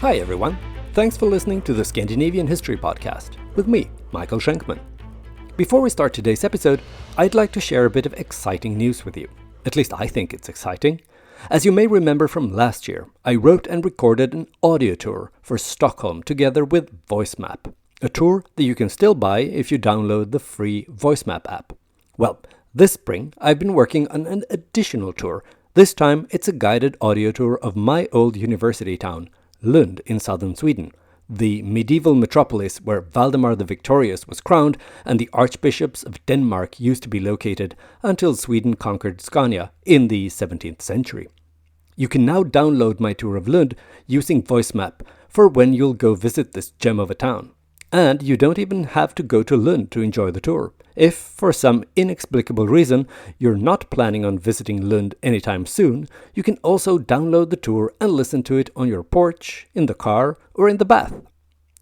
Hi everyone, thanks for listening to the Scandinavian History Podcast with me, Michael Schenkman. Before we start today's episode, I'd like to share a bit of exciting news with you. At least I think it's exciting. As you may remember from last year, I wrote and recorded an audio tour for Stockholm together with VoiceMap, a tour that you can still buy if you download the free VoiceMap app. Well, this spring I've been working on an additional tour. This time it's a guided audio tour of my old university town, Lund in southern Sweden, the medieval metropolis where Valdemar the Victorious was crowned and the archbishops of Denmark used to be located until Sweden conquered Scania in the 17th century. You can now download my tour of Lund using VoiceMap for when you'll go visit this gem of a town. And you don't even have to go to Lund to enjoy the tour. If, for some inexplicable reason, you're not planning on visiting Lund anytime soon, you can also download the tour and listen to it on your porch, in the car, or in the bath.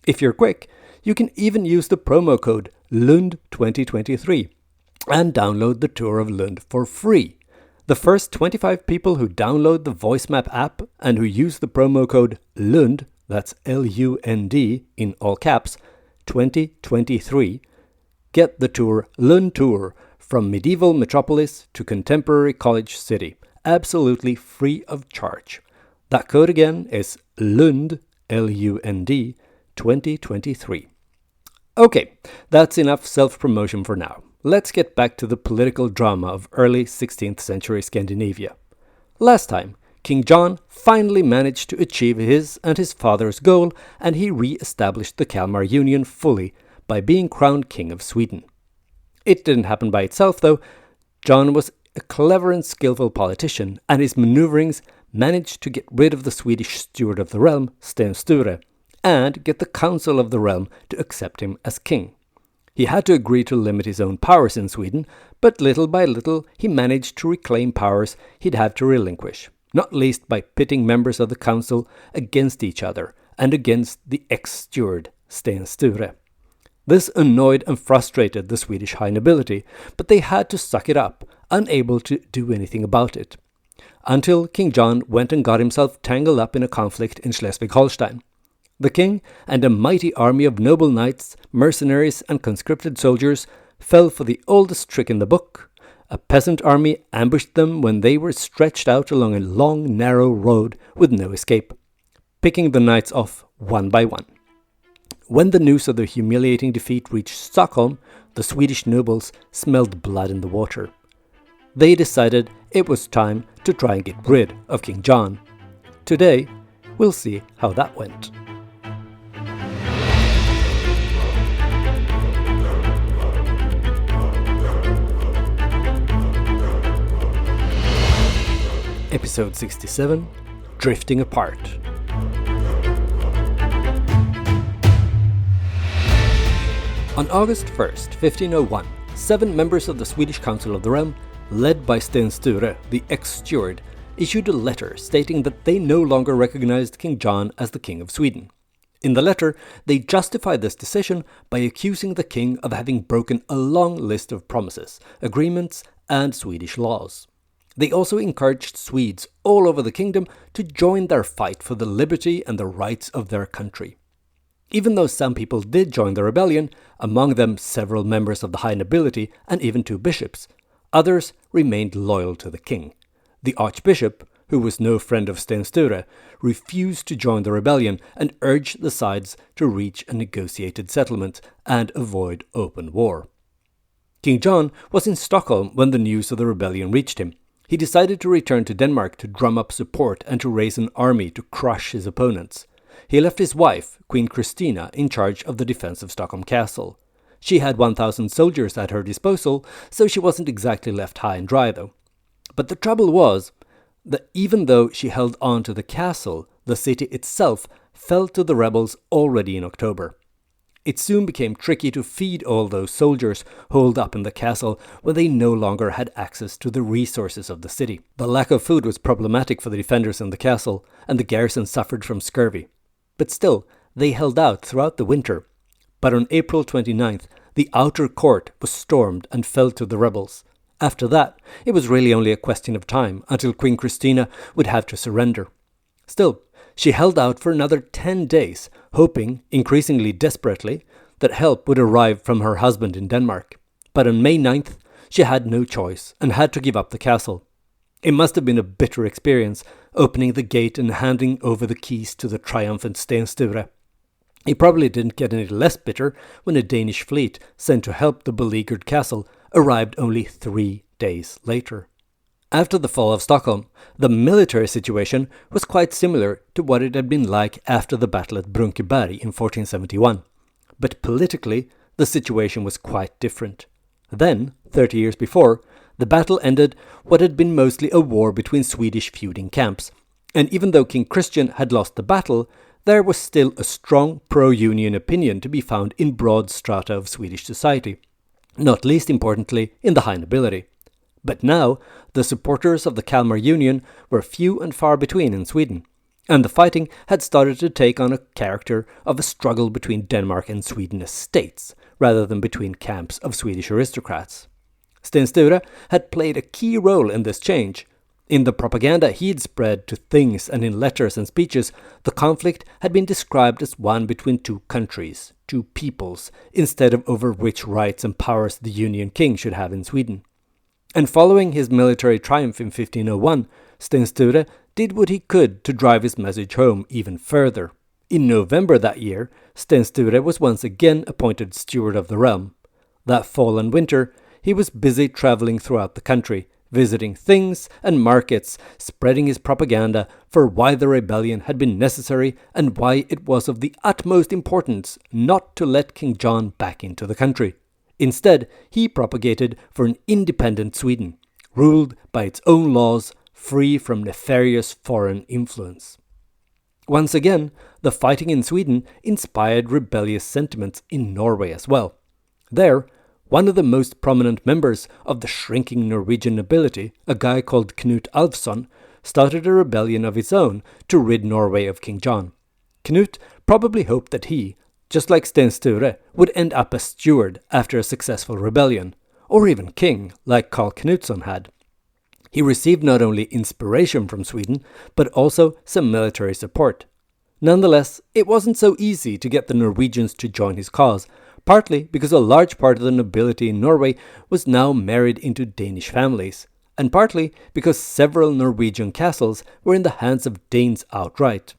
If you're quick, you can even use the promo code LUND2023 and download the tour of Lund for free. The first 25 people who download the VoiceMap app and who use the promo code LUND, that's L-U-N-D in all caps, 2023, get the tour Lund Tour from medieval metropolis to contemporary college city, absolutely free of charge. That code again is LUND, L-U-N-D, 2023. Okay, that's enough self-promotion for now. Let's get back to the political drama of early 16th century Scandinavia. Last time, King John finally managed to achieve his and his father's goal, and he re-established the Kalmar Union fully by being crowned King of Sweden. It didn't happen by itself, though. John was a clever and skillful politician, and his maneuverings managed to get rid of the Swedish steward of the realm, Sten Sture, and get the council of the realm to accept him as king. He had to agree to limit his own powers in Sweden, but little by little he managed to reclaim powers he'd have to relinquish, not least by pitting members of the council against each other and against the ex-steward Sten Sture. This annoyed and frustrated the Swedish high nobility, but they had to suck it up, unable to do anything about it. Until King John went and got himself tangled up in a conflict in Schleswig-Holstein. The king and a mighty army of noble knights, mercenaries and conscripted soldiers fell for the oldest trick in the book. A peasant army ambushed them when they were stretched out along a long, narrow road with no escape, picking the knights off one by one. When the news of the humiliating defeat reached Stockholm, the Swedish nobles smelled blood in the water. They decided it was time to try and get rid of King John. Today, we'll see how that went. Episode 67, Drifting Apart. On August 1st, 1501, 7 members of the Swedish Council of the Realm, led by Sten Sture, the ex-steward, issued a letter stating that they no longer recognized King John as the King of Sweden. In the letter, they justified this decision by accusing the king of having broken a long list of promises, agreements, and Swedish laws. They also encouraged Swedes all over the kingdom to join their fight for the liberty and the rights of their country. Even though some people did join the rebellion, among them several members of the high nobility and even 2 bishops, others remained loyal to the king. The archbishop, who was no friend of Sten Sture, refused to join the rebellion and urged the sides to reach a negotiated settlement and avoid open war. King John was in Stockholm when the news of the rebellion reached him. He decided to return to Denmark to drum up support and to raise an army to crush his opponents. He left his wife, Queen Christina, in charge of the defense of Stockholm Castle. She had 1,000 soldiers at her disposal, so she wasn't exactly left high and dry, though. But the trouble was that even though she held on to the castle, the city itself fell to the rebels already in October. It soon became tricky to feed all those soldiers holed up in the castle when they no longer had access to the resources of the city. The lack of food was problematic for the defenders in the castle, and the garrison suffered from scurvy. But still, they held out throughout the winter. But on April 29th, the outer court was stormed and fell to the rebels. After that, it was really only a question of time until Queen Christina would have to surrender. Still, She held out for another 10 days, hoping, increasingly desperately, that help would arrive from her husband in Denmark. But on May 9th, she had no choice and had to give up the castle. It must have been a bitter experience, opening the gate and handing over the keys to the triumphant Sten Sture. He probably didn't get any less bitter when a Danish fleet sent to help the beleaguered castle arrived only 3 days later. After the fall of Stockholm, the military situation was quite similar to what it had been like after the battle at Brunkeberg in 1471. But politically, the situation was quite different. Then, 30 years before, the battle ended what had been mostly a war between Swedish feuding camps, and even though King Christian had lost the battle, there was still a strong pro-Union opinion to be found in broad strata of Swedish society, not least importantly in the high nobility. But now, the supporters of the Kalmar Union were few and far between in Sweden, and the fighting had started to take on a character of a struggle between Denmark and Sweden as states, rather than between camps of Swedish aristocrats. Sten Sture had played a key role in this change. In the propaganda he'd spread to things and in letters and speeches, the conflict had been described as one between two countries, two peoples, instead of over which rights and powers the Union King should have in Sweden. And following his military triumph in 1501, Sten Sture did what he could to drive his message home even further. In November that year, Sten Sture was once again appointed Steward of the realm. That fall and winter, he was busy traveling throughout the country, visiting things and markets, spreading his propaganda for why the rebellion had been necessary and why it was of the utmost importance not to let King John back into the country. Instead, he propagated for an independent Sweden, ruled by its own laws, free from nefarious foreign influence. Once again, the fighting in Sweden inspired rebellious sentiments in Norway as well. There, one of the most prominent members of the shrinking Norwegian nobility, a guy called Knut Alfsson, started a rebellion of his own to rid Norway of King John. Knut probably hoped that he, just like Sten Sture, would end up as steward after a successful rebellion, or even king, like Karl Knutsson had. He received not only inspiration from Sweden, but also some military support. Nonetheless, it wasn't so easy to get the Norwegians to join his cause, partly because a large part of the nobility in Norway was now married into Danish families, and partly because several Norwegian castles were in the hands of Danes outright.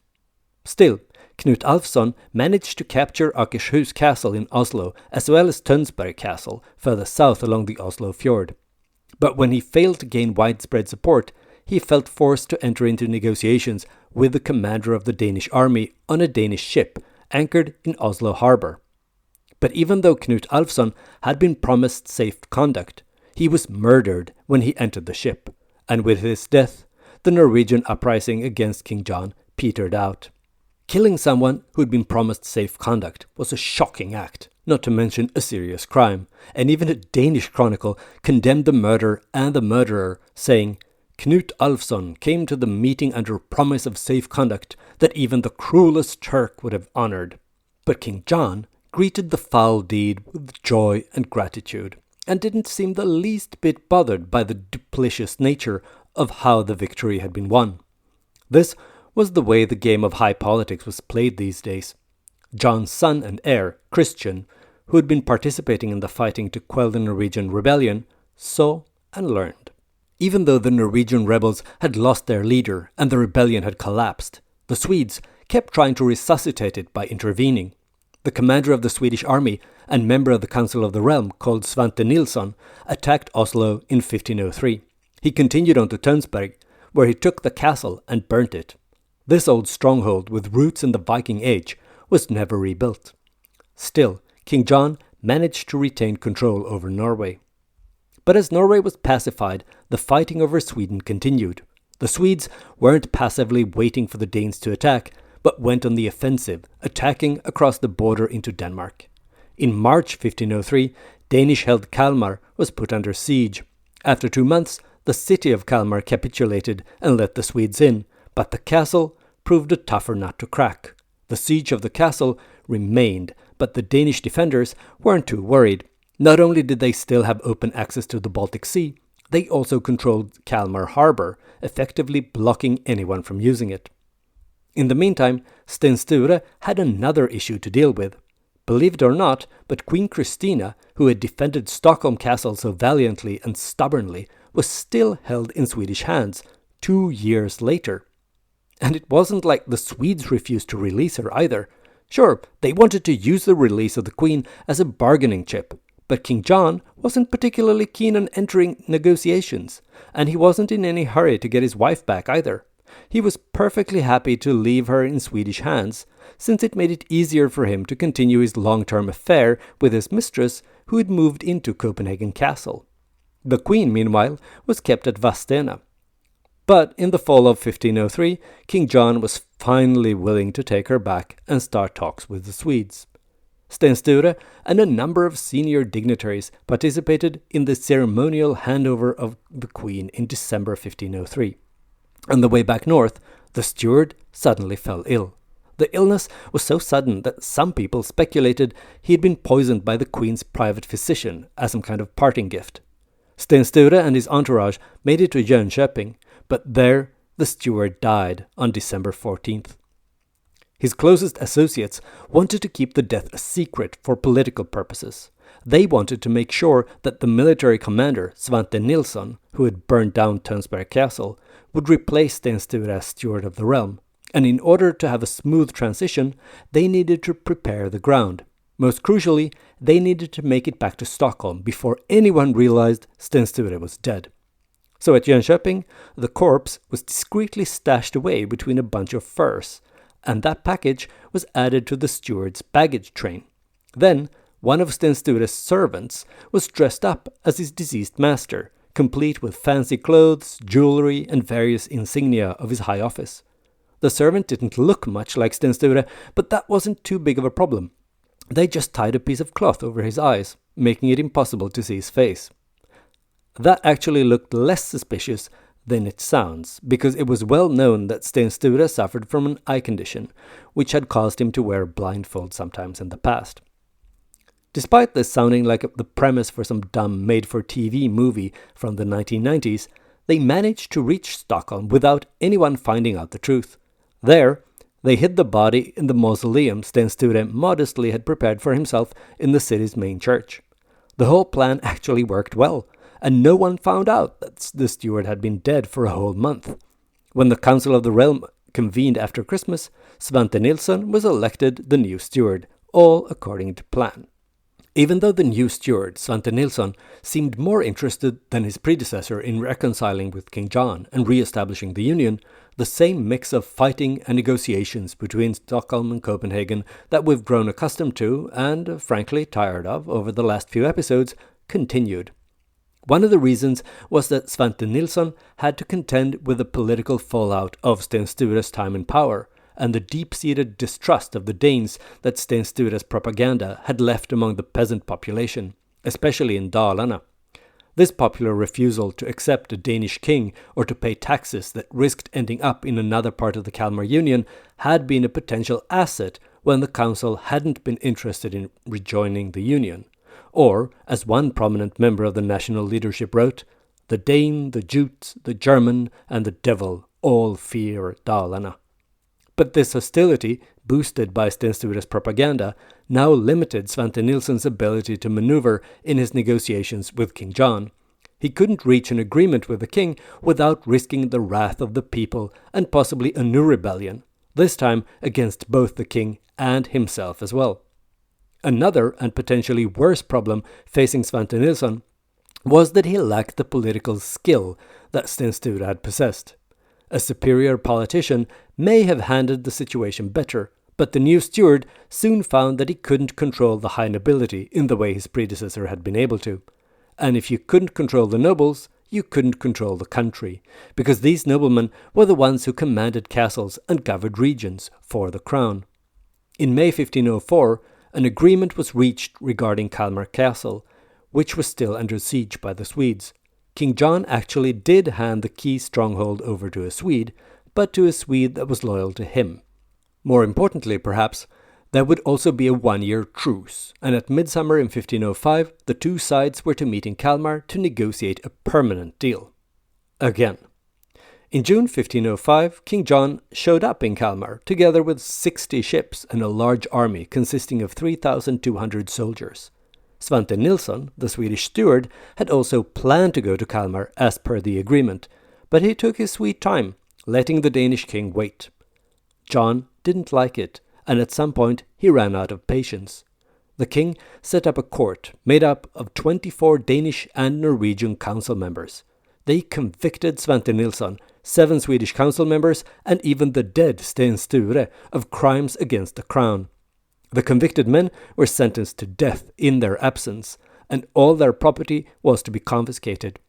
Still, Knut Alfsson managed to capture Akershus Castle in Oslo, as well as Tønsberg Castle, further south along the Oslo fjord. But when he failed to gain widespread support, he felt forced to enter into negotiations with the commander of the Danish army on a Danish ship anchored in Oslo harbor. But even though Knut Alfsson had been promised safe conduct, he was murdered when he entered the ship, and with his death, the Norwegian uprising against King John petered out. Killing someone who had been promised safe conduct was a shocking act, not to mention a serious crime, and even a Danish chronicle condemned the murder and the murderer, saying, Knut Alfsson came to the meeting under promise of safe conduct that even the cruelest Turk would have honored. But King John greeted the foul deed with joy and gratitude, and didn't seem the least bit bothered by the duplicitous nature of how the victory had been won. This was the way the game of high politics was played these days. John's son and heir, Christian, who had been participating in the fighting to quell the Norwegian rebellion, saw and learned. Even though the Norwegian rebels had lost their leader and the rebellion had collapsed, the Swedes kept trying to resuscitate it by intervening. The commander of the Swedish army and member of the Council of the Realm, called Svante Nilsson, attacked Oslo in 1503. He continued on to Tønsberg, where he took the castle and burnt it. This old stronghold, with roots in the Viking Age, was never rebuilt. Still, King John managed to retain control over Norway. But as Norway was pacified, the fighting over Sweden continued. The Swedes weren't passively waiting for the Danes to attack, but went on the offensive, attacking across the border into Denmark. In March 1503, Danish-held Kalmar was put under siege. After 2 months, the city of Kalmar capitulated and let the Swedes in, but the castle proved a tougher nut to crack. The siege of the castle remained, but the Danish defenders weren't too worried. Not only did they still have open access to the Baltic Sea, they also controlled Kalmar harbor, effectively blocking anyone from using it. In the meantime, Sten Sture had another issue to deal with. Believe it or not, but Queen Christina, who had defended Stockholm Castle so valiantly and stubbornly, was still held in Swedish hands 2 years later. And it wasn't like the Swedes refused to release her either. Sure, they wanted to use the release of the Queen as a bargaining chip, but King John wasn't particularly keen on entering negotiations, and he wasn't in any hurry to get his wife back either. He was perfectly happy to leave her in Swedish hands, since it made it easier for him to continue his long-term affair with his mistress, who had moved into Copenhagen Castle. The Queen, meanwhile, was kept at Vadstena. But in the fall of 1503, King John was finally willing to take her back and start talks with the Swedes. Sten Sture and a number of senior dignitaries participated in the ceremonial handover of the Queen in December 1503. On the way back north, the steward suddenly fell ill. The illness was so sudden that some people speculated he had been poisoned by the Queen's private physician as some kind of parting gift. Sten Sture and his entourage made it to Jönköping, but there the steward died on December 14th. His closest associates wanted to keep the death a secret for political purposes. They wanted to make sure that the military commander, Svante Nilsson, who had burned down Tönsberg Castle, would replace Sten Sture as steward of the realm, and in order to have a smooth transition, they needed to prepare the ground. Most crucially, they needed to make it back to Stockholm before anyone realized Sten Sture was dead. So at Jönköping, the corpse was discreetly stashed away between a bunch of furs, and that package was added to the steward's baggage train. Then, one of Sten Sture's servants was dressed up as his deceased master, complete with fancy clothes, jewelry, and various insignia of his high office. The servant didn't look much like Sten Sture, but that wasn't too big of a problem. They just tied a piece of cloth over his eyes, making it impossible to see his face. That actually looked less suspicious than it sounds, because it was well known that Sten Sture suffered from an eye condition, which had caused him to wear a blindfold sometimes in the past. Despite this sounding like the premise for some dumb made-for-TV movie from the 1990s, they managed to reach Stockholm without anyone finding out the truth. There, they hid the body in the mausoleum Sten Sture modestly had prepared for himself in the city's main church. The whole plan actually worked well, and no one found out that the steward had been dead for a whole month. When the Council of the Realm convened after Christmas, Svante Nilsson was elected the new steward, all according to plan. Even though the new steward, Svante Nilsson, seemed more interested than his predecessor in reconciling with King John and re-establishing the Union, the same mix of fighting and negotiations between Stockholm and Copenhagen that we've grown accustomed to and, frankly, tired of over the last few episodes continued. One of the reasons was that Svante Nilsson had to contend with the political fallout of Sten Sture's time in power, and the deep-seated distrust of the Danes that Sten Sture's propaganda had left among the peasant population, especially in Dalarna. This popular refusal to accept a Danish king or to pay taxes that risked ending up in another part of the Kalmar Union had been a potential asset when the council hadn't been interested in rejoining the Union. Or, as one prominent member of the national leadership wrote, "The Dane, the Jute, the German, and the devil all fear Dalarna." But this hostility, boosted by Sten Sture's propaganda, now limited Svante Nilsson's ability to maneuver in his negotiations with King John. He couldn't reach an agreement with the king without risking the wrath of the people and possibly a new rebellion, this time against both the king and himself as well. Another and potentially worse problem facing Svante Nilsson was that he lacked the political skill that Sten Sture had possessed. A superior politician may have handled the situation better, but the new steward soon found that he couldn't control the high nobility in the way his predecessor had been able to. And if you couldn't control the nobles, you couldn't control the country, because these noblemen were the ones who commanded castles and governed regions for the crown. In May 1504, an agreement was reached regarding Kalmar Castle, which was still under siege by the Swedes. King John actually did hand the key stronghold over to a Swede, but to a Swede that was loyal to him. More importantly, perhaps, there would also be a 1-year truce, and at midsummer in 1505, the two sides were to meet in Kalmar to negotiate a permanent deal. Again. In June 1505, King John showed up in Kalmar together with 60 ships and a large army consisting of 3,200 soldiers. Svante Nilsson, the Swedish steward, had also planned to go to Kalmar as per the agreement, but he took his sweet time, letting the Danish king wait. John didn't like it, and at some point he ran out of patience. The king set up a court made up of 24 Danish and Norwegian council members. They convicted Svante Nilsson, 7 Swedish council members, and even the dead Sten Sture of crimes against the crown. The convicted men were sentenced to death in their absence, and all their property was to be confiscated.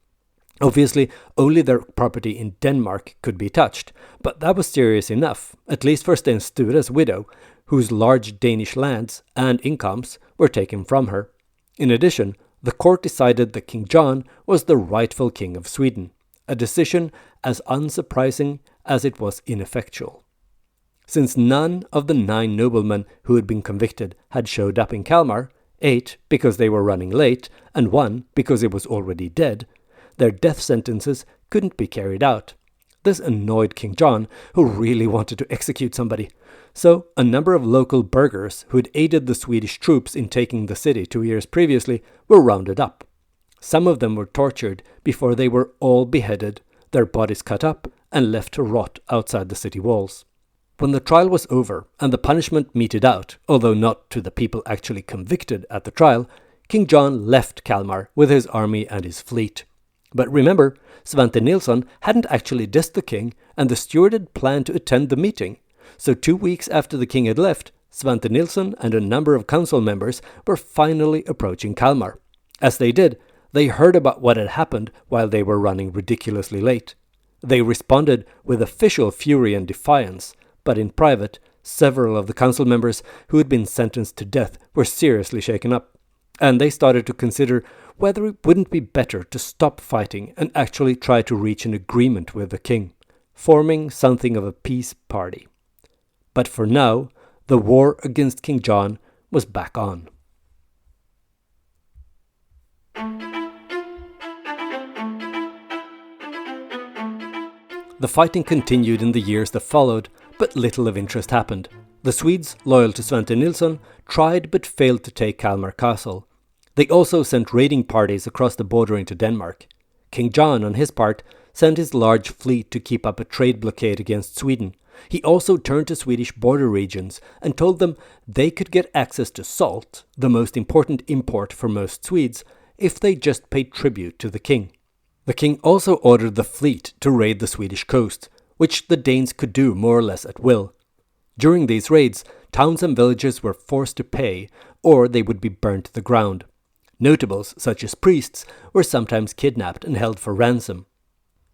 Obviously, only their property in Denmark could be touched, but that was serious enough, at least for Sten Sture's widow, whose large Danish lands and incomes were taken from her. In addition, the court decided that King John was the rightful king of Sweden, a decision as unsurprising as it was ineffectual. Since none of the 9 noblemen who had been convicted had showed up in Kalmar, 8 because they were running late and 1 because it was already dead, their death sentences couldn't be carried out. This annoyed King John, who really wanted to execute somebody. So a number of local burghers who had aided the Swedish troops in taking the city 2 years previously were rounded up. Some of them were tortured before they were all beheaded, their bodies cut up and left to rot outside the city walls. When the trial was over and the punishment meted out, although not to the people actually convicted at the trial, King John left Kalmar with his army and his fleet. But remember, Svante Nilsson hadn't actually dissed the king, and the steward had planned to attend the meeting. So 2 weeks after the king had left, Svante Nilsson and a number of council members were finally approaching Kalmar. As they did, they heard about what had happened while they were running ridiculously late. They responded with official fury and defiance, but in private, several of the council members who had been sentenced to death were seriously shaken up, and they started to consider whether it wouldn't be better to stop fighting and actually try to reach an agreement with the king, forming something of a peace party. But for now, the war against King John was back on. The fighting continued in the years that followed, but little of interest happened. The Swedes, loyal to Svante Nilsson, tried but failed to take Kalmar Castle. They also sent raiding parties across the border into Denmark. King John, on his part, sent his large fleet to keep up a trade blockade against Sweden. He also turned to Swedish border regions and told them they could get access to salt, the most important import for most Swedes, if they just paid tribute to the king. The king also ordered the fleet to raid the Swedish coast, which the Danes could do more or less at will. During these raids, towns and villages were forced to pay, or they would be burnt to the ground. Notables, such as priests, were sometimes kidnapped and held for ransom.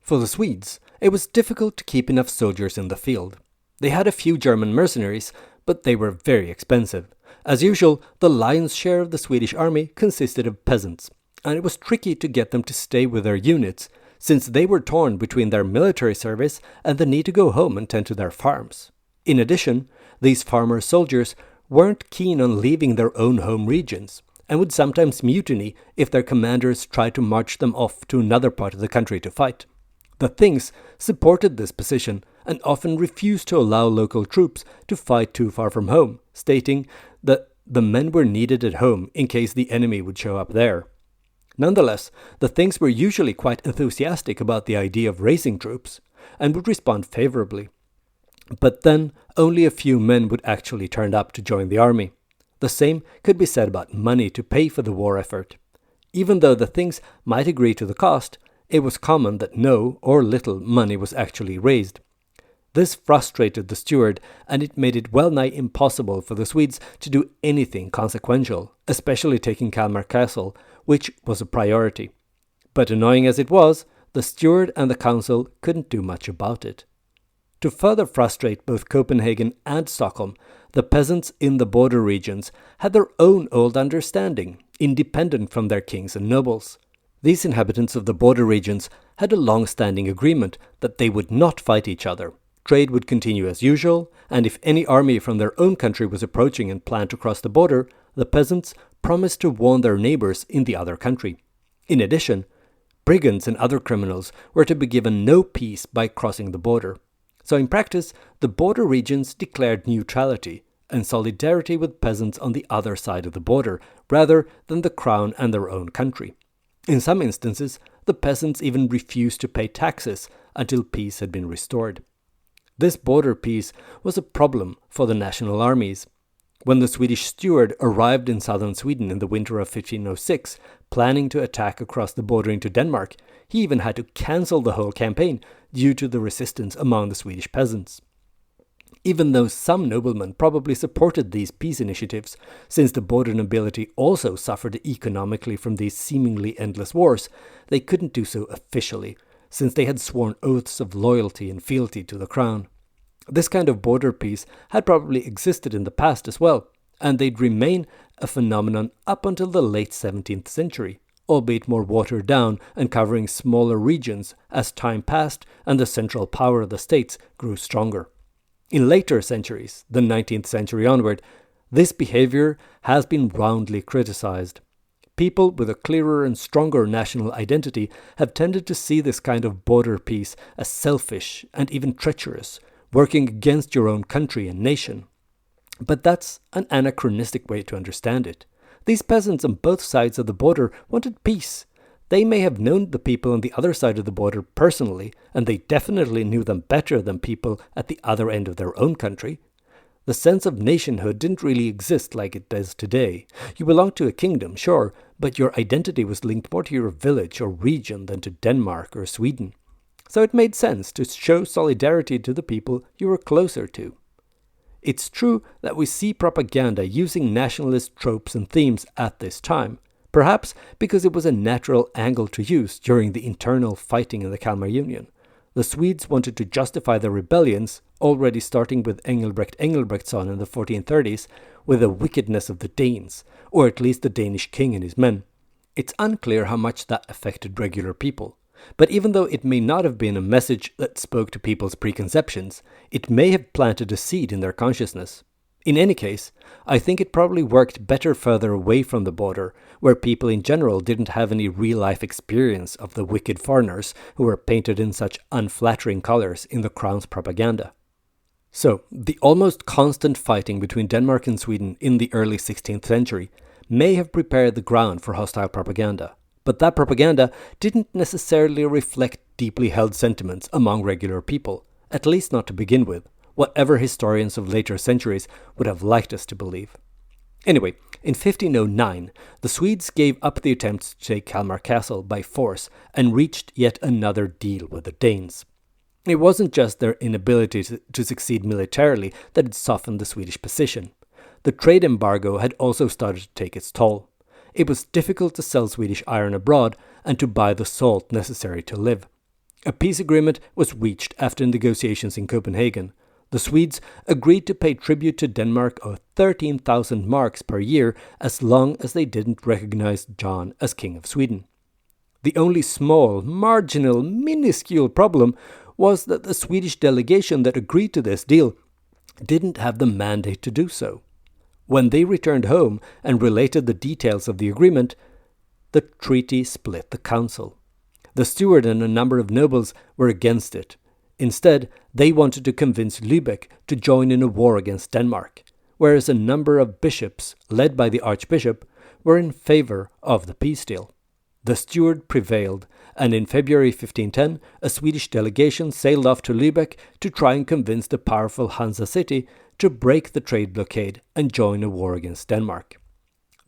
For the Swedes, it was difficult to keep enough soldiers in the field. They had a few German mercenaries, but they were very expensive. As usual, the lion's share of the Swedish army consisted of peasants, and it was tricky to get them to stay with their units, since they were torn between their military service and the need to go home and tend to their farms. In addition, these farmer soldiers weren't keen on leaving their own home regions, and would sometimes mutiny if their commanders tried to march them off to another part of the country to fight. The Things supported this position and often refused to allow local troops to fight too far from home, stating that the men were needed at home in case the enemy would show up there. Nonetheless, the Things were usually quite enthusiastic about the idea of raising troops, and would respond favorably. But then, only a few men would actually turn up to join the army. The same could be said about money to pay for the war effort. Even though the Things might agree to the cost, it was common that no or little money was actually raised. This frustrated the steward, and it made it well-nigh impossible for the Swedes to do anything consequential, especially taking Kalmar Castle, which was a priority. But annoying as it was, the steward and the council couldn't do much about it. To further frustrate both Copenhagen and Stockholm, the peasants in the border regions had their own old understanding, independent from their kings and nobles. These inhabitants of the border regions had a long-standing agreement that they would not fight each other. Trade would continue as usual, and if any army from their own country was approaching and planned to cross the border, the peasants promised to warn their neighbors in the other country. In addition, Brigands and other criminals were to be given no peace by crossing the border. So in practice, the border regions declared neutrality and solidarity with peasants on the other side of the border, rather than the crown and their own country. In some instances, the peasants even refused to pay taxes until peace had been restored. This border peace was a problem for the national armies. When the Swedish Steward arrived in southern Sweden in the winter of 1506, planning to attack across the border into Denmark, he even had to cancel the whole campaign due to the resistance among the Swedish peasants. Even though some noblemen probably supported these peace initiatives, since the border nobility also suffered economically from these seemingly endless wars, they couldn't do so officially, since they had sworn oaths of loyalty and fealty to the crown. This kind of border peace had probably existed in the past as well, and they'd remain a phenomenon up until the late 17th century, albeit more watered down and covering smaller regions as time passed and the central power of the states grew stronger. In later centuries, the 19th century onward, this behavior has been roundly criticized. People with a clearer and stronger national identity have tended to see this kind of border peace as selfish and even treacherous, working against your own country and nation. But that's an anachronistic way to understand it. These peasants on both sides of the border wanted peace. They may have known the people on the other side of the border personally, and they definitely knew them better than people at the other end of their own country. The sense of nationhood didn't really exist like it does today. You belonged to a kingdom, sure, but your identity was linked more to your village or region than to Denmark or Sweden. So it made sense to show solidarity to the people you were closer to. It's true that we see propaganda using nationalist tropes and themes at this time, perhaps because it was a natural angle to use during the internal fighting in the Kalmar Union. The Swedes wanted to justify their rebellions, already starting with Engelbrekt Engelbrektsson in the 1430s, with the wickedness of the Danes, or at least the Danish king and his men. It's unclear how much that affected regular people. But even though it may not have been a message that spoke to people's preconceptions, it may have planted a seed in their consciousness. In any case, I think it probably worked better further away from the border, where people in general didn't have any real-life experience of the wicked foreigners who were painted in such unflattering colors in the crown's propaganda. So, the almost constant fighting between Denmark and Sweden in the early 16th century may have prepared the ground for hostile propaganda. But that propaganda didn't necessarily reflect deeply held sentiments among regular people, at least not to begin with, whatever historians of later centuries would have liked us to believe. Anyway, in 1509, the Swedes gave up the attempts to take Kalmar Castle by force and reached yet another deal with the Danes. It wasn't just their inability to succeed militarily that had softened the Swedish position. The trade embargo had also started to take its toll. It was difficult to sell Swedish iron abroad and to buy the salt necessary to live. A peace agreement was reached after negotiations in Copenhagen. The Swedes agreed to pay tribute to Denmark of 13,000 marks per year as long as they didn't recognize John as King of Sweden. The only small, marginal, minuscule problem was that the Swedish delegation that agreed to this deal didn't have the mandate to do so. When they returned home and related the details of the agreement, the treaty split the council. The steward and a number of nobles were against it. Instead, they wanted to convince Lübeck to join in a war against Denmark, whereas a number of bishops, led by the archbishop, were in favor of the peace deal. The steward prevailed, and in February 1510, a Swedish delegation sailed off to Lübeck to try and convince the powerful Hansa city to break the trade blockade and join a war against Denmark.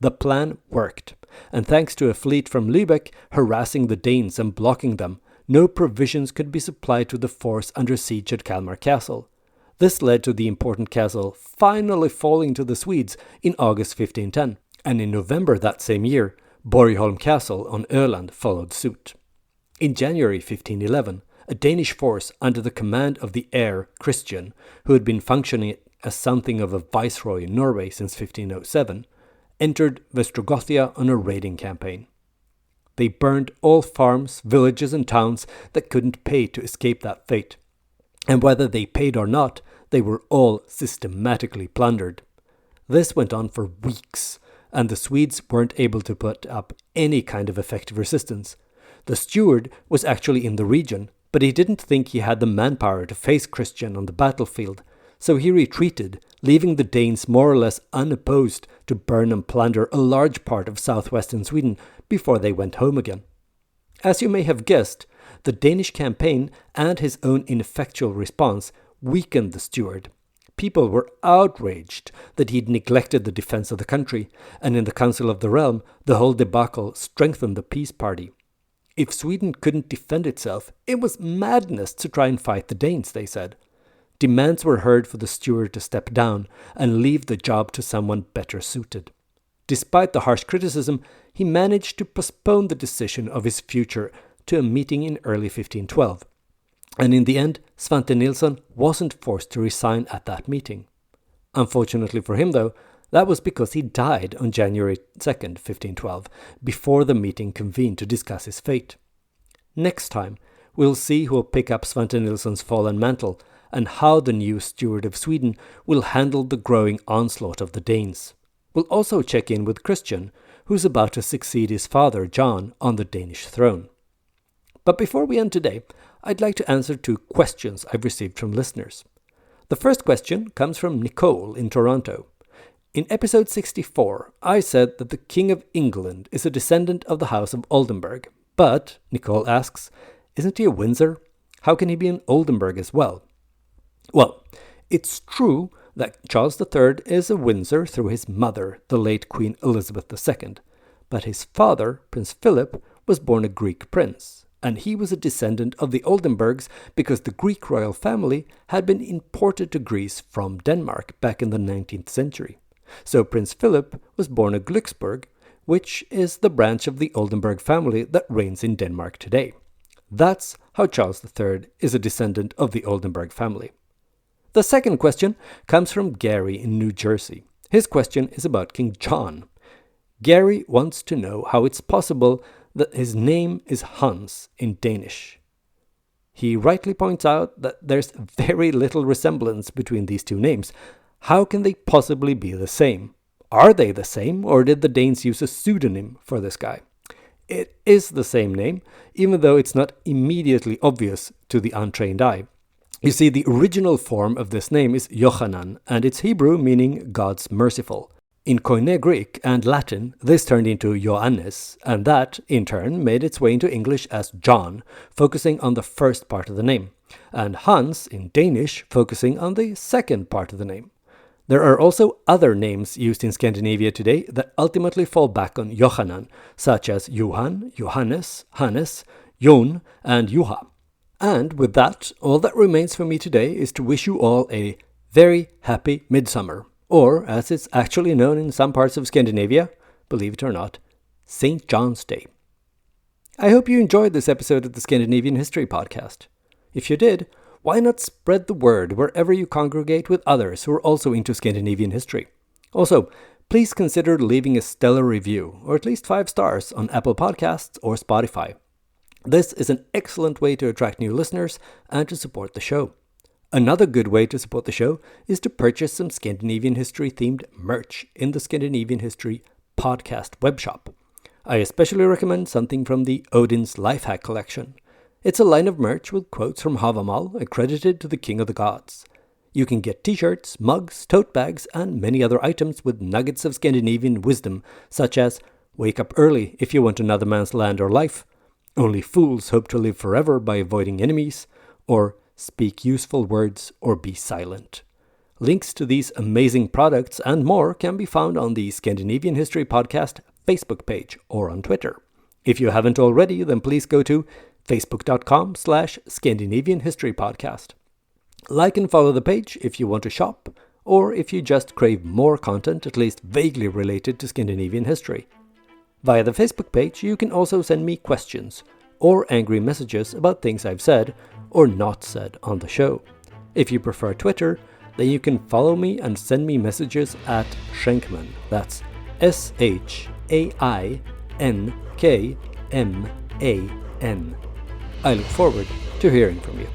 The plan worked, and thanks to a fleet from Lübeck harassing the Danes and blocking them, no provisions could be supplied to the force under siege at Kalmar Castle. This led to the important castle finally falling to the Swedes in August 1510, and in November that same year, Borgholm Castle on Öland followed suit. In January 1511, a Danish force under the command of the heir Christian, who had been functioning as something of a viceroy in Norway since 1507, entered Vestrogothia on a raiding campaign. They burned all farms, villages and towns that couldn't pay to escape that fate. And whether they paid or not, they were all systematically plundered. This went on for weeks, and the Swedes weren't able to put up any kind of effective resistance. The Steward was actually in the region, but he didn't think he had the manpower to face Christian on the battlefield, so he retreated, leaving the Danes more or less unopposed to burn and plunder a large part of southwestern Sweden before they went home again. As you may have guessed, the Danish campaign and his own ineffectual response weakened the Steward. People were outraged that he'd neglected the defense of the country, and in the Council of the Realm, the whole debacle strengthened the peace party. If Sweden couldn't defend itself, it was madness to try and fight the Danes, they said. Demands were heard for the Steward to step down and leave the job to someone better suited. Despite the harsh criticism, he managed to postpone the decision of his future to a meeting in early 1512. And in the end, Svante Nilsson wasn't forced to resign at that meeting. Unfortunately for him, though, that was because he died on January 2nd, 1512, before the meeting convened to discuss his fate. Next time, we'll see who will pick up Svante Nilsson's fallen mantle and how the new Steward of Sweden will handle the growing onslaught of the Danes. We'll also check in with Christian, who's about to succeed his father, John, on the Danish throne. But before we end today, I'd like to answer 2 questions I've received from listeners. The first question comes from Nicole in Toronto. In episode 64, I said that the King of England is a descendant of the House of Oldenburg. But, Nicole asks, isn't he a Windsor? How can he be an Oldenburg as well? Well, it's true that Charles III is a Windsor through his mother, the late Queen Elizabeth II. But his father, Prince Philip, was born a Greek prince, and he was a descendant of the Oldenburgs because the Greek royal family had been imported to Greece from Denmark back in the 19th century. So Prince Philip was born a Glücksburg, which is the branch of the Oldenburg family that reigns in Denmark today. That's how Charles III is a descendant of the Oldenburg family. The second question comes from Gary in New Jersey. His question is about King John. Gary wants to know how it's possible that his name is Hans in Danish. He rightly points out that there's very little resemblance between these 2 names. How can they possibly be the same? Are they the same, or did the Danes use a pseudonym for this guy? It is the same name, even though it's not immediately obvious to the untrained eye. You see, the original form of this name is Yochanan, and it's Hebrew meaning God's merciful. In Koine Greek and Latin, this turned into Ioannis, and that, in turn, made its way into English as John, focusing on the first part of the name, and Hans in Danish, focusing on the second part of the name. There are also other names used in Scandinavia today that ultimately fall back on Yochanan, such as Johan, Johannes, Hannes, Jon, and Juha. And with that, all that remains for me today is to wish you all a very happy midsummer, or as it's actually known in some parts of Scandinavia, believe it or not, St. John's Day. I hope you enjoyed this episode of the Scandinavian History Podcast. If you did, why not spread the word wherever you congregate with others who are also into Scandinavian history? Also, please consider leaving a stellar review, or at least 5 stars, on Apple Podcasts or Spotify. This is an excellent way to attract new listeners and to support the show. Another good way to support the show is to purchase some Scandinavian history-themed merch in the Scandinavian History Podcast webshop. I especially recommend something from the Odin's Lifehack collection. It's a line of merch with quotes from Havamal accredited to the King of the Gods. You can get t-shirts, mugs, tote bags, and many other items with nuggets of Scandinavian wisdom, such as wake up early if you want another man's land or life, only fools hope to live forever by avoiding enemies, or speak useful words or be silent. Links to these amazing products and more can be found on the Scandinavian History Podcast Facebook page or on Twitter. If you haven't already, then please go to facebook.com/Scandinavian History Podcast. Like and follow the page if you want to shop, or if you just crave more content at least vaguely related to Scandinavian history. Via the Facebook page, you can also send me questions or angry messages about things I've said or not said on the show. If you prefer Twitter, then you can follow me and send me messages at Schenkman. That's SHAINKMAN. I look forward to hearing from you.